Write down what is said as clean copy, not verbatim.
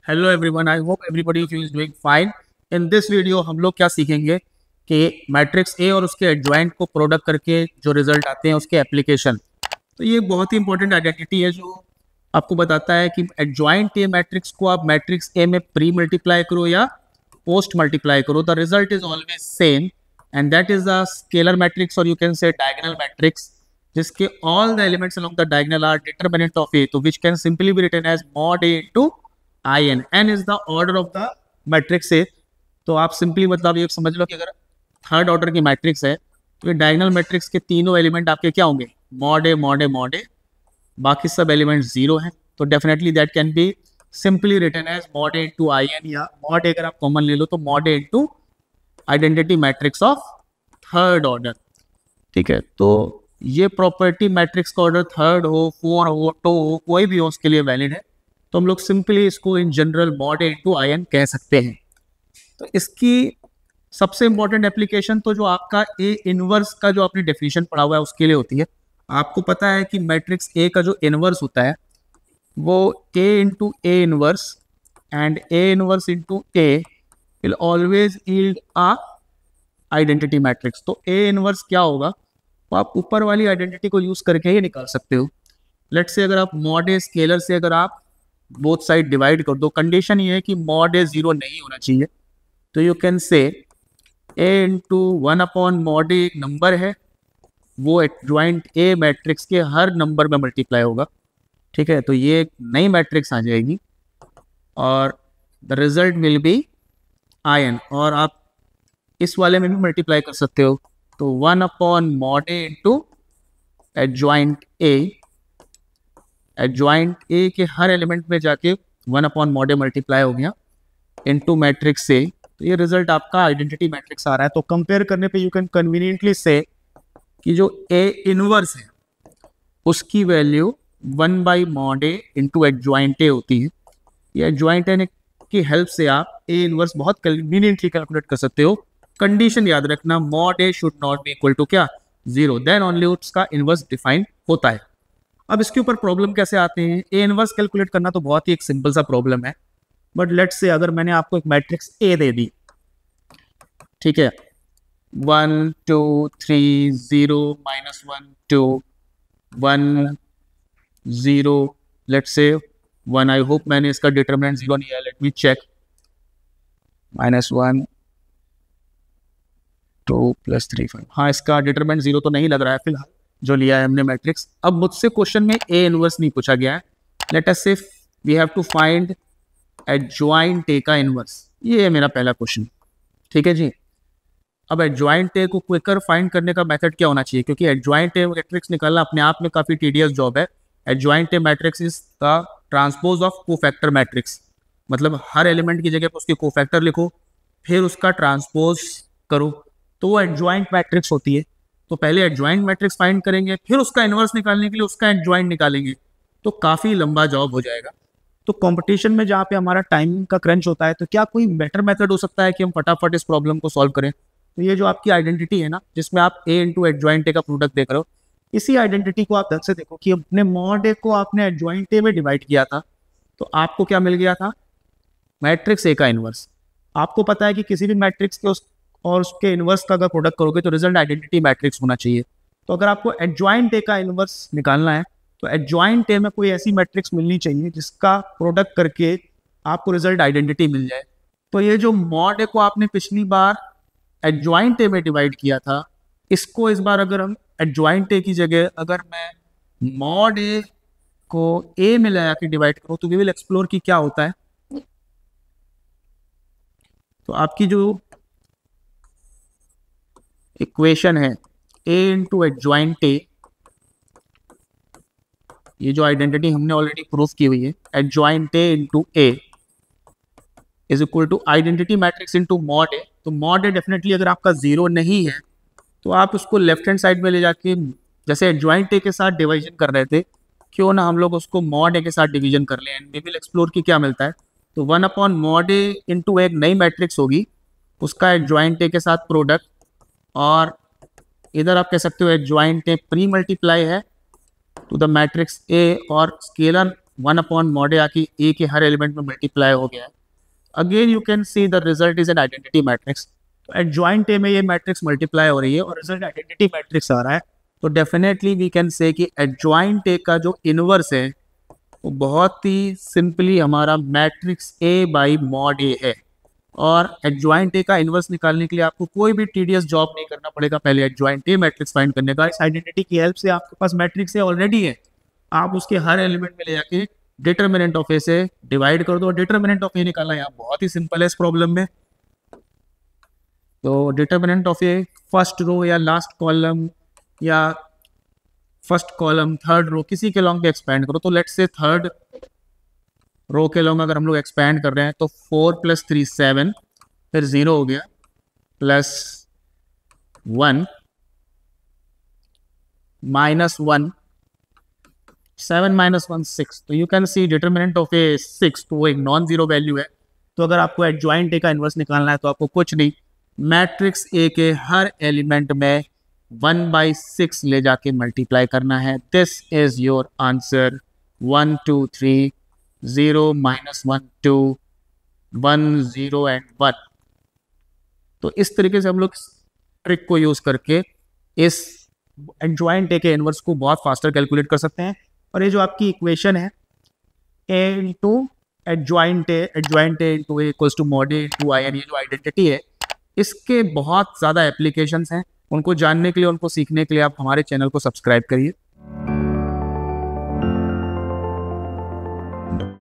Hello everyone, I hope everybody is doing fine. In this video हम लोग क्या सीखेंगे कि मैट्रिक्स ए और उसके एडजॉइंट को प्रोडक्ट करके जो रिजल्ट आते हैं उसके एप्लीकेशन। तो ये एक बहुत ही इंपॉर्टेंट आइडेंटिटी है जो आपको बताता है कि एडजॉइंट ए मैट्रिक्स को आप मैट्रिक्स ए में प्री मल्टीप्लाई करो या पोस्ट मल्टीप्लाई करो, the result is always same and that is the scalar matrix और you can say diagonal matrix जिसके all the elements along the diagonal are determinant of A, तो which can simply be written as mod a into n is the order of the matrix A. तो आप simply मतलब ये समझ लो कि अगर third order की मैट्रिक्स है तो ये डायगोनल मैट्रिक्स के तीनों एलिमेंट आपके क्या होंगे, mod a mod a mod a, बाकी सब एलिमेंट जीरो हैं। तो definitely that can be simply written as mod a into in, या mod a अगर आप कॉमन ले लो तो mod a into identity matrix of third order. ठीक है, तो ये प्रॉपर्टी मैट्रिक्स का ऑर्डर थर्ड हो, फोर हो, टू हो, कोई भी हो उसके लिए वैलिड है। तो हम लोग सिंपली इसको in general mod a into in कह सकते हैं। तो इसकी सबसे इंपॉर्टेंट एप्लीकेशन तो जो आपका ए इनवर्स का जो आपने डेफिनेशन पढ़ा हुआ है उसके लिए होती है। आपको पता है कि मैट्रिक्स ए का जो इनवर्स होता है वो A into A inverse and A inverse into A will always yield a identity matrix. तो ए इनवर्स क्या होगा तो आप ऊपर वाली आइडेंटिटी को यूज करके ही निकाल सकते हो। लेट से अगर आप mod a स्केलर से अगर आप बोथ साइड डिवाइड कर दो, कंडीशन ये है कि mod a जीरो नहीं होना चाहिए, तो यू कैन से a into one upon mod a एक नंबर है, वो एडजॉइंट ए मैट्रिक्स के हर नंबर में मल्टीप्लाई होगा। ठीक है, तो ये एक नई मैट्रिक्स आ जाएगी और the result will be in, और आप इस वाले में भी मल्टीप्लाई कर सकते हो। तो one upon mod a into adjoint ए के हर एलिमेंट में जाके one upon mod a multiply हो गया इंटू मैट्रिक्स ए, तो ये रिजल्ट आपका आइडेंटिटी मैट्रिक्स आ रहा है। तो कंपेयर करने पे यू कैन कन्वीनियंटली से कि जो ए इनवर्स है उसकी value one by mod a into adjoint A होती है। ये एडजॉइंट ए की हेल्प से आप ए इनवर्स बहुत कन्वीनियंटली कैलकुलेट कर सकते हो। कंडीशन याद रखना, mod a should not be equal to क्या, जीरो, देन ओनली उसका इनवर्स डिफाइन होता है। अब इसके ऊपर प्रॉब्लम कैसे आते हैं, ए इनवर्स कैलकुलेट करना तो बहुत ही एक सिंपल सा प्रॉब्लम है, बट लेट्स से अगर मैंने आपको एक मैट्रिक्स ए दे दी, ठीक है, 1 2 3 0 -1 2 1 0, लेट्स से 1, आई होप मैंने इसका डिटरमिनेंट जीरो नहीं है, लेट मी चेक, -1 2 + 3 5, हाँ इसका डिटरमिनेंट जीरो तो नहीं लग रहा है फिलहाल जो लिया है हमने मैट्रिक्स। अब मुझसे क्वेश्चन में ए इनवर्स नहीं पूछा गया है, let us say we have to find adjoint A का इनवर्स, ये है मेरा पहला क्वेश्चन। ठीक है जी, अब एडजॉइंट ए को क्विकर फाइंड करने का मेथड क्या होना चाहिए, क्योंकि एडजॉइंट ए मैट्रिक्स निकालना अपने आप में काफ़ी टीडियस जॉब है। Adjoint A matrix is the transpose of cofactor matrix, मतलब हर एलिमेंट की जगह पर उसके कोफैक्टर लिखो फिर उसका ट्रांसपोज करो, तो वो एडजॉइंट मैट्रिक्स होती है। तो पहले एडजॉइंट मैट्रिक्स फाइंड करेंगे, फिर उसका इनवर्स निकालने के लिए उसका एडजॉइंट निकालेंगे, तो काफ़ी लंबा जॉब हो जाएगा। तो कंपटीशन में जहाँ पे हमारा टाइम का क्रंच होता है, तो क्या कोई बेटर मेथड हो सकता है कि हम फटाफट इस प्रॉब्लम को सॉल्व करें। तो ये जो आपकी आइडेंटिटी है ना, जिसमें आप ए इंटू एडजॉइंट ए का प्रोडक्ट देख रहे हो, इसी आइडेंटिटी को आप ढंग से देखो कि अपने mod a को आपने एडजॉइंट ए में डिवाइड किया था, तो आपको क्या मिल गया था, मैट्रिक्स ए का इनवर्स। आपको पता है कि किसी भी मैट्रिक्स के और उसके इनवर्स का अगर प्रोडक्ट करोगे तो रिजल्ट आइडेंटिटी मैट्रिक्स होना चाहिए। तो अगर आपको एडजॉइंट ए का इनवर्स निकालना है तो एडजॉइंट ए में कोई ऐसी मैट्रिक्स मिलनी चाहिए जिसका प्रोडक्ट करके आपको रिजल्ट आइडेंटिटी मिल जाए। तो ये जो mod a को आपने पिछली बार एडजॉइंट ए में डिवाइड किया था, इसको इस बार अगर हम एडजॉइंट ए की जगह अगर मैं mod a को ए में लगा के डिवाइड करूँ तो वी विल एक्सप्लोर कि क्या होता है। तो आपकी जो इक्वेशन है a इंटू एडजॉइंट ए, ये जो आइडेंटिटी हमने ऑलरेडी प्रूफ की हुई है, adjoint A into A is equal to identity matrix into mod a। तो mod a डेफिनेटली अगर आपका जीरो नहीं है तो आप उसको लेफ्ट हैंड साइड में ले जाके, जैसे एडजॉइंट ए के साथ डिवीजन कर रहे थे, क्यों ना हम लोग उसको mod a के साथ डिवीजन कर लें एंड वी विल एक्सप्लोर कि क्या मिलता है। तो one upon mod a into एक नई मैट्रिक्स होगी, उसका एडजॉइंट ए के साथ प्रोडक्ट, और इधर आप कह सकते हो एडजॉइंट ए प्री मल्टीप्लाई है टू द मैट्रिक्स ए, और स्केलर 1 अपॉन मॉड ए आके ए के हर एलिमेंट में मल्टीप्लाई हो गया है। Again you can see the result is an identity matrix. तो एडजॉइंट ए में ये मैट्रिक्स मल्टीप्लाई हो रही है और रिजल्ट आइडेंटिटी मैट्रिक्स आ रहा है, तो डेफिनेटली वी कैन से कि एडजॉइंट ए का जो इनवर्स है वो बहुत ही सिंपली हमारा मैट्रिक्स ए बाई मॉड ए है। और एडजॉइंट ए का इनवर्स निकालने के लिए आपको कोई भी टीडीएस जॉब नहीं करना पड़ेगा पहले एडजॉइंट ए मैट्रिक्स फाइंड करने का। इस आइडेंटिटी की हेल्प से आपके पास मैट्रिक्स ए ऑलरेडी है, आप उसके हर एलिमेंट में ले जाके डिटरमिनेंट ऑफ ए से डिवाइड कर दो और डिटरमिनेंट ऑफ ए निकालना है। बहुत ही सिंपल है इस प्रॉब्लम में। तो determinant of A first row या लास्ट कॉलम या फर्स्ट कॉलम थर्ड रो किसी के लॉन्ग पे एक्सपेंड करो। तो लेट्स से थर्ड रो के लॉन्ग अगर हम लोग एक्सपेंड कर रहे हैं तो 4 + 3 7, फिर 0 हो गया, प्लस 1 माइनस 1 7 - 1 6। तो you can see determinant of A 6, तो वो एक नॉन जीरो वैल्यू है। तो अगर आपको एडजॉइंट ए का इन्वर्स निकालना है तो आपको कुछ नहीं, मैट्रिक्स ए के हर एलिमेंट में 1/6 ले जाके मल्टीप्लाई करना है। This is your answer 1 2 3 0 -1 2 1 0 and 1। तो इस तरीके से हम लोग ट्रिक को यूज करके इस एडजॉइंट ए के इनवर्स को बहुत फास्टर कैलकुलेट कर सकते हैं। और ये जो आपकी इक्वेशन है A into adjoint A into A equals to mod A into I n, ये जो आइडेंटिटी है इसके बहुत ज़्यादा एप्लीकेशंस हैं। उनको जानने के लिए, उनको सीखने के लिए आप हमारे चैनल को सब्सक्राइब करिए।